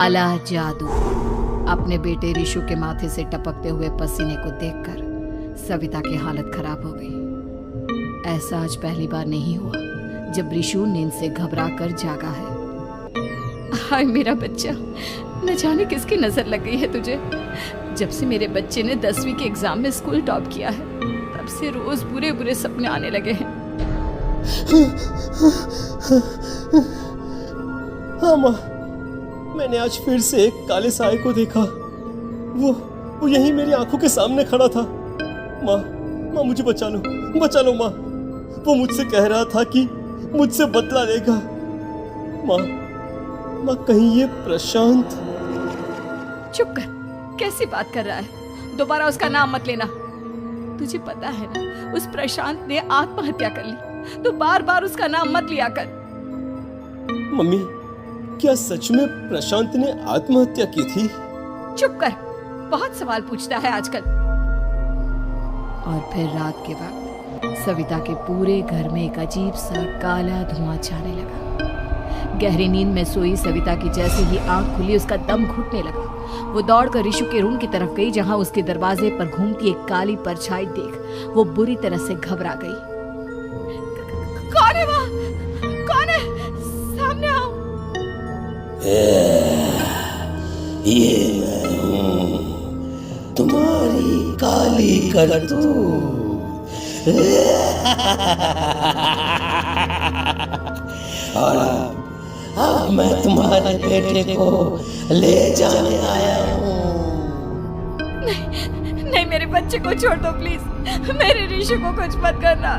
काला जादू। अपने बेटे रिशु के माथे से टपकते हुए पसीने को देखकर सविता की हालत खराब हो गई। ऐसा आज पहली बार नहीं हुआ जब रिशु नींद से घबरा कर जागा है। हाय मेरा बच्चा, न जाने किसकी नजर लग गई है तुझे। जब से मेरे बच्चे ने 10वीं के एग्जाम में स्कूल टॉप किया है तब से रोज बुरे बुरे सपने आने लगे हैं। हाँ माँ, मैंने आज फिर से एक काले साए को देखा। वो यहीं मेरी आंखों के सामने खड़ा था। माँ मुझे बचा लो माँ। वो मुझसे कह रहा था कि मुझसे बदला लेगा। माँ कहीं ये प्रशांत। चुप कर, कैसी बात कर रहा है? दोबारा उसका नाम मत लेना। तुझे पता है ना, उस प्रशांत ने आत्महत्या कर ली, तो बार बार उसका नाम मत लिया कर। मम्मी, क्या सच में प्रशांत ने आत्महत्या की थी? चुप कर, बहुत सवाल पूछता है आजकल। और फिर रात के वक्त सविता के पूरे घर में एक अजीब सा काला धुआं छाने लगा। गहरी नींद में सोई सविता की जैसे ही आंख खुली उसका दम घुटने लगा। वो दौड़कर रिशु के रूम की तरफ गई जहां उसके दरवाजे पर घूमती एक काली परछाई देख वो बुरी तरह से घबरा गई। कौन है वहाँ? कौन है? सामने आओ। ये मैं हूँ, तुम्हारी काली करतूत। और अब मैं तुम्हारे बेटे को ले जाने आया हूँ। नहीं, मेरे बच्चे को छोड़ दो प्लीज। मेरे रिशु को कुछ मत करना।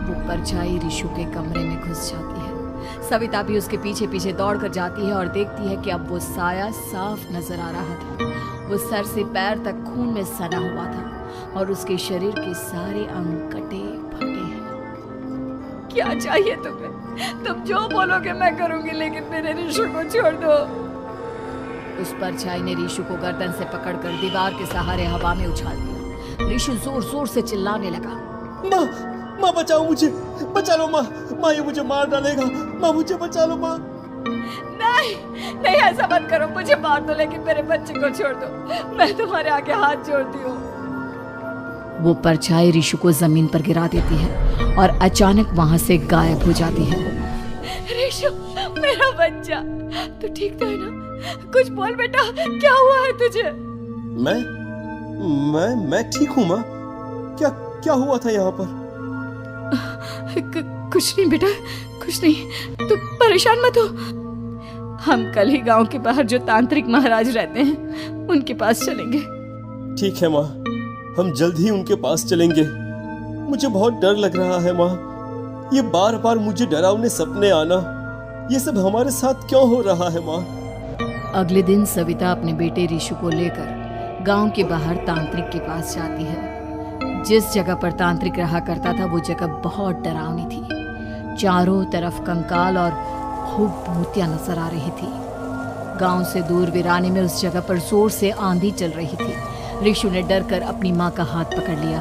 वो परछाई रिशु के कमरे में घुस जाती है। सविता भी उसके पीछे पीछे दौड़ कर जाती है और देखती है कि अब वो साया साफ नजर आ रहा था। वो सर से पैर तक खून में सना हुआ था और उसके शरीर के सारे अंग कटे फटे हैं। क्या चाहिए तुम्हें? तुम जो बोलोगे मैं करूंगी, लेकिन मेरे रिशु को छोड़ दो। उस परछाई ने रिशु को गर्दन से पकड़कर दीवार के सहारे हवा में उछाल दिया। रिशु जोर जोर से चिल्लाने लगा। माँ बचाओ मुझे, बचा लो माँ, ये मुझे मार डालेगा। माँ मुझे बचा लो माँ। नहीं ऐसा मत करो, मुझे मार दो लेकिन मेरे बच्चे को छोड़ दो। मैं तुम्हारे आगे हाथ जोड़ती हूँ। वो परछाई रिशु को जमीन पर गिरा देती है और अचानक वहां से गायब हो जाती है। रिशु, मेरा बच्चा, तू ठीक तो है ना? कुछ बोल बेटा, क्या हुआ है तुझे? मैं ठीक हूँ माँ। क्या हुआ था यहाँ पर? कुछ नहीं बेटा, कुछ नहीं। तू परेशान मत हो। हम कल ही गांव के बाहर जो तांत्रिक महाराज रहते हैं उनके पास चलेंगे। ठीक है माँ, हम जल्द ही उनके पास चलेंगे। मुझे बहुत डर लग रहा है माँ। ये बार बार मुझे डरावने सपने आना, ये सब हमारे साथ क्यों हो रहा है माँ? अगले दिन सविता अपने बेटे रिशु को लेकर गांव के बाहर तांत्रिक के पास जाती है। जिस जगह पर तांत्रिक रहा करता था वो जगह बहुत डरावनी थी। चारों तरफ कंकाल और खूब भूतियां नजर आ रही थी। गांव से दूर वीराने में उस जगह पर जोर से आंधी चल रही थी। रिशु ने डर कर अपनी माँ का हाथ पकड़ लिया।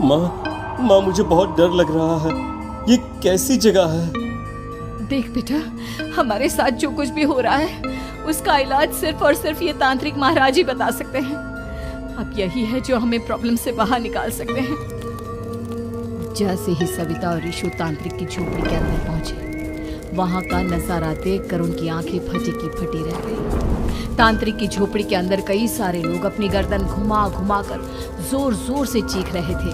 माँ मुझे बहुत डर लग रहा है। ये कैसी जगह है? देख बेटा, हमारे साथ जो कुछ भी हो रहा है उसका इलाज सिर्फ और सिर्फ ये तांत्रिक महाराज ही बता सकते हैं। अब यही है जो हमें प्रॉब्लम से बाहर निकाल सकते हैं। जैसे ही सविता और रिशु तांत्रिक की झोपड़ी के अंदर पहुंचे, वहां का नजारा देखकर उनकी आंखें फटी की फटी रह गई। तांत्रिक की झोपड़ी के अंदर कई सारे लोग अपनी गर्दन घुमा घुमा कर जोर जोर से चीख रहे थे।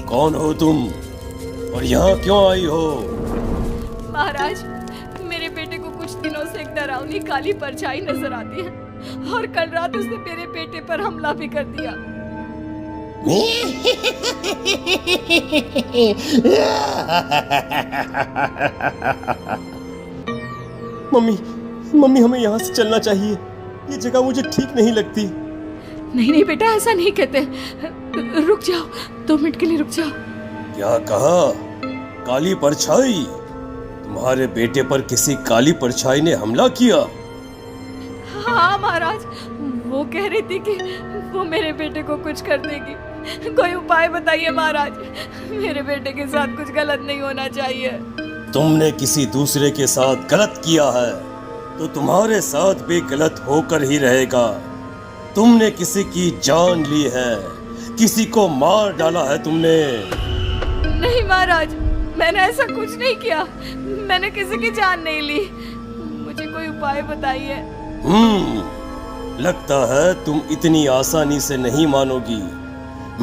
कौन हो तुम और यहाँ क्यों आई हो? महाराज, मेरे बेटे को कुछ दिनों से एक डरावनी काली परछाई नजर आती है और कल रात उसने मेरे बेटे पर हमला भी कर दिया। मम्मी हमें यहाँ से चलना चाहिए। ये जगह मुझे ठीक नहीं लगती। नहीं बेटा, ऐसा नहीं कहते। रुक जाओ, 2 मिनट के लिए रुक जाओ। क्या कहा? काली परछाई? तुम्हारे बेटे पर किसी काली परछाई ने हमला किया? हाँ महाराज, वो कह रही थी कि वो मेरे बेटे को कुछ कर देगी। कोई उपाय बताइए महाराज, मेरे बेटे के साथ कुछ गलत नहीं होना चाहिए। तुमने किसी दूसरे के साथ गलत किया है। तो तुम्हारे साथ भी गलत होकर ही रहेगा। तुमने किसी की जान ली है, किसी को मार डाला है तुमने। नहीं महाराज, मैंने ऐसा कुछ नहीं किया। मैंने किसी की जान नहीं ली। मुझे कोई उपाय बताइए। लगता है तुम इतनी आसानी से नहीं मानोगी।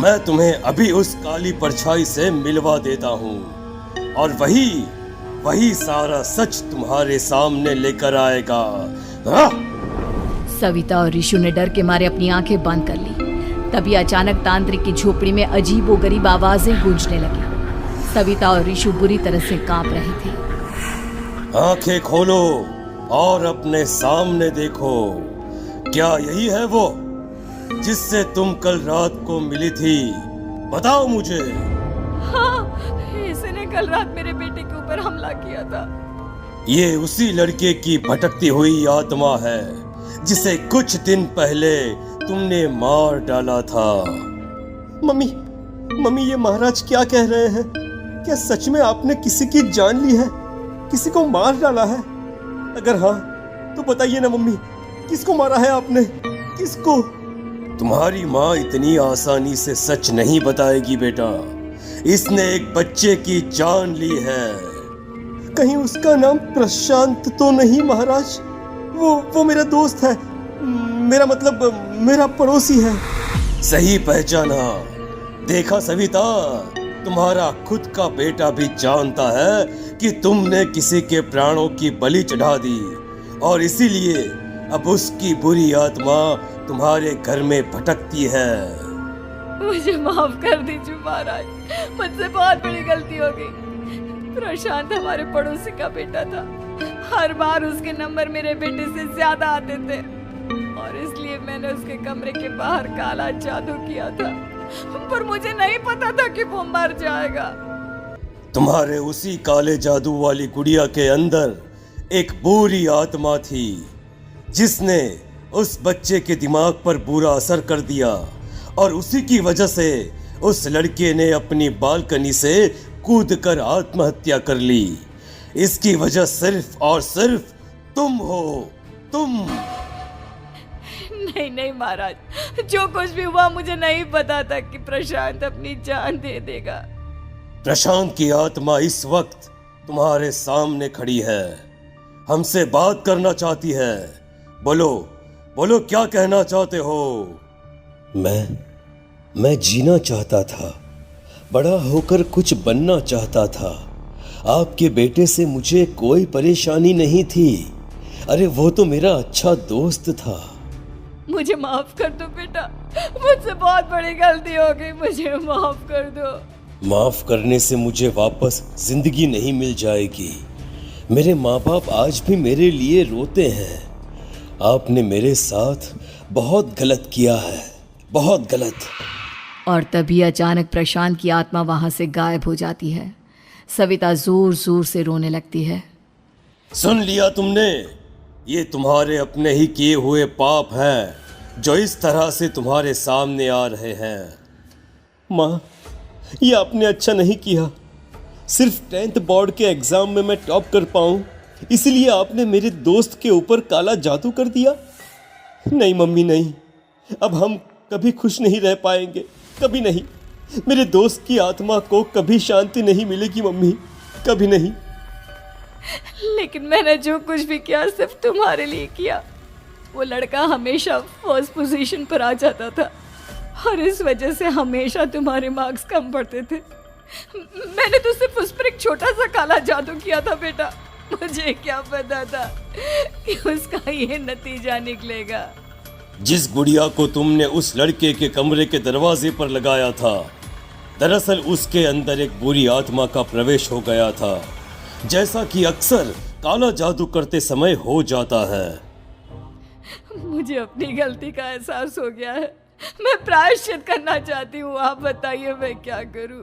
मैं तुम्हें अभी उस काली परछाई से मिलवा देता हूँ और वही सारा सच तुम्हारे सामने लेकर आएगा। हाँ? सविता और ऋषु ने डर के मारे अपनी आंखें बंद कर ली। तभी अचानक तांत्रिक की झोपड़ी में अजीबोगरीब आवाजें गूंजने लगी। सविता और ऋषु बुरी तरह से कांप रहे थे। आंखें खोलो और अपने सामने देखो। क्या यही है वो जिससे तुम कल रात को मिली थी? बताओ मुझे। हाँ, इसने कल रात मेरे बेटे के ऊपर हमला किया था। ये उसी लड़के की भटकती हुई आत्मा है जिसे कुछ दिन पहले तुमने मार डाला था। मम्मी, ये महाराज क्या कह रहे हैं? क्या सच में आपने किसी की जान ली है, किसी को मार डाला है? अगर हाँ तो बताइए ना मम्मी, किसको मारा है आपने? किसको? तुम्हारी माँ इतनी आसानी से सच नहीं बताएगी बेटा। इसने एक बच्चे की जान ली है। कहीं उसका नाम प्रशांत तो नहीं महाराज? वो मेरा दोस्त है, मेरा मतलब मेरा पड़ोसी है। सही पहचाना। देखा सविता, तुम्हारा खुद का बेटा भी जानता है कि तुमने किसी के प्राणों की बलि चढ़ा दी और इसीलिए अब उसकी बुरी आत्मा तुम्हारे घर में भटकती है। मुझे माफ कर दीजिए महाराज, मुझसे बहुत बड़ी गलती हो गई। प्रशांत हमारे पड़ोसी का बेटा था। हर बार उसके नंबर मेरे बेटे से ज्यादा आते थे और इसलिए मैंने उसके कमरे के बाहर काला जादू किया था, पर मुझे नहीं पता था कि वो मर जाएगा। तुम्हारे उसी काले जादू वाली गुड़िया के अंदर एक बुरी आत्मा थी जिसने उस बच्चे के दिमाग पर बुरा असर कर दिया और उसी की वजह से उस लड़के ने अपनी बालकनी से कूदकर आत्महत्या कर ली। इसकी वजह सिर्फ और सिर्फ तुम हो, तुम। नहीं महाराज, जो कुछ भी हुआ मुझे नहीं पता था कि प्रशांत अपनी जान दे देगा। प्रशांत की आत्मा इस वक्त तुम्हारे सामने खड़ी है, हमसे बात करना चाहती है। बोलो क्या कहना चाहते हो? मैं जीना चाहता था, बड़ा होकर कुछ बनना चाहता था। आपके बेटे से मुझे कोई परेशानी नहीं थी। अरे वो तो मेरा अच्छा दोस्त था। मुझे माफ कर दो बेटा, मुझसे बहुत बड़ी गलती हो गई, मुझे माफ कर दो। माफ करने से मुझे वापस जिंदगी नहीं मिल जाएगी। मेरे माँ बाप आज भी मेरे लिए रोते हैं। आपने मेरे साथ बहुत गलत किया है, बहुत गलत। और तभी अचानक प्रशांत की आत्मा वहां से गायब हो जाती है। सविता जोर जोर से रोने लगती है। सुन लिया तुमने? ये तुम्हारे अपने ही किए हुए पाप हैं जो इस तरह से तुम्हारे सामने आ रहे हैं। माँ, ये आपने अच्छा नहीं किया। सिर्फ 10th बोर्ड के एग्जाम में मैं टॉप कर पाऊं, इसलिए आपने मेरे दोस्त के ऊपर काला जादू कर दिया। नहीं मम्मी, नहीं, अब हम कभी खुश नहीं रह पाएंगे, कभी नहीं। मेरे दोस्त की आत्मा को कभी शांति नहीं मिलेगी मम्मी, कभी नहीं। लेकिन मैंने जो कुछ भी किया सिर्फ तुम्हारे लिए किया। वो लड़का हमेशा फर्स्ट पोजीशन पर आ जाता था और इस वजह से हमेशा तुम्हारे मार्क्स कम पड़ते थे। मैंने तो सिर्फ उस पर एक छोटा सा काला जादू किया था बेटा। मुझे क्या पता था कि उसका ये नतीजा निकलेगा। जिस गुड़िया को तुमने उस लड़के के कमरे के दरवाजे पर लगाया था, दरअसल उसके अंदर एक बुरी आत्मा का प्रवेश हो गया था, जैसा कि अक्सर काला जादू करते समय हो जाता है। मुझे अपनी गलती का एहसास हो गया है। मैं प्रायश्चित करना चाहती हूँ, आप बताइए मैं क्या करूँ?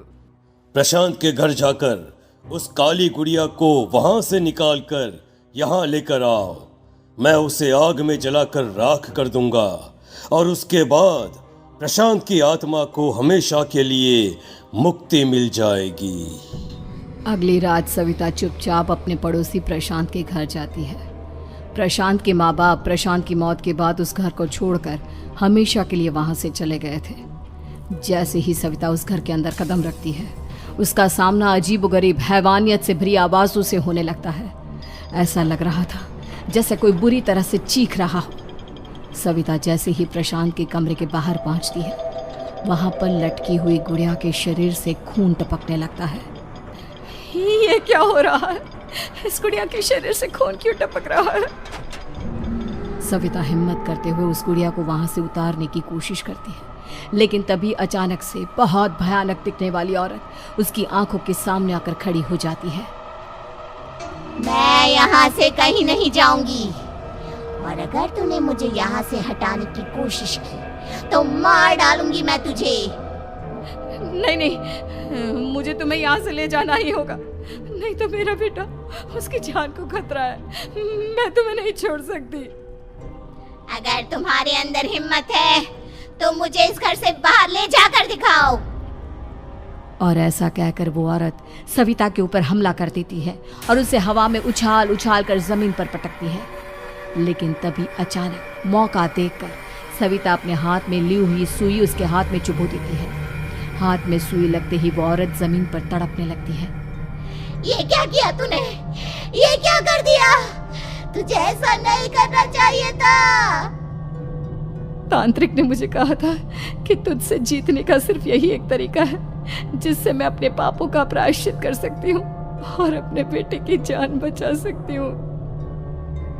प्रशांत के घर जाकर उस काली गुड़िया को वहां से निकालकर यहाँ लेकर आओ। मैं उसे आग में जलाकर राख कर दूंगा और उसके बाद प्रशांत की आत्मा को हमेशा के लिए मुक्ति मिल जाएगी। अगली रात सविता चुपचाप अपने पड़ोसी प्रशांत के घर जाती है। प्रशांत के माँ बाप प्रशांत की मौत के बाद उस घर को छोड़कर हमेशा के लिए वहां से चले गए थे। जैसे ही सविता उस घर के अंदर कदम रखती है, उसका सामना अजीबोगरीब हैवानियत से भरी आवाजों से होने लगता है। ऐसा लग रहा था जैसे कोई बुरी तरह से चीख रहा हो। सविता जैसे ही प्रशांत के कमरे के बाहर पहुंचती है, वहां पर लटकी हुई गुड़िया के शरीर से खून टपकने लगता है। ये क्या हो रहा है? इस गुड़िया के शरीर से खून क्यों टपक रहा है? सविता हिम्मत करते हुए उस गुड़िया को वहां से उतारने की कोशिश करती है, लेकिन तभी अचानक से बहुत भयानक दिखने वाली औरत उसकी आंखों के सामने आकर खड़ी हो जाती है। मैं यहाँ से कहीं नहीं जाऊंगी, और अगर तूने मुझे यहाँ से हटाने की कोशिश की तो मार डालूंगी मैं तुझे। नहीं नहीं, मुझे तुम्हें यहाँ से ले जाना ही होगा, नहीं तो मेरा बेटा, उसकी जान को खतरा है। मैं तुम्हें नहीं छोड़ सकती। अगर तुम्हारे अंदर हिम्मत है तो मुझे इस घर से बाहर ले जाकर दिखाओ। और ऐसा कहकर वो औरत सविता के ऊपर हमला कर देती है और उसे हवा में उछाल उछाल कर जमीन पर पटकती है। लेकिन तभी अचानक मौका देखकर सविता अपने हाथ में ली हुई सुई उसके हाथ में चुभो देती है। हाथ में सुई लगते ही वो औरत जमीन पर तड़पने लगती है। ये क्या किया तूने? ये क्या कर दिया? तुझे ऐसा नहीं करना चाहिए था। तांत्रिक ने मुझे कहा था कि तुझसे जीतने का सिर्फ यही एक तरीका है जिससे मैं अपने पापों का प्रायश्चित कर सकती हूँ और अपने बेटे की जान बचा सकती हूँ।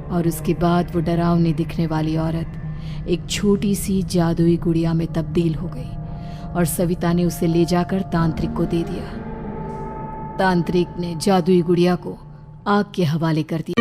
और उसके बाद वो डरावनी दिखने वाली औरत एक छोटी सी जादुई गुड़िया में तब्दील हो गई और सविता ने उसे ले जाकर तांत्रिक को दे दिया। तांत्रिक ने जादुई गुड़िया को आग के हवाले कर दिया।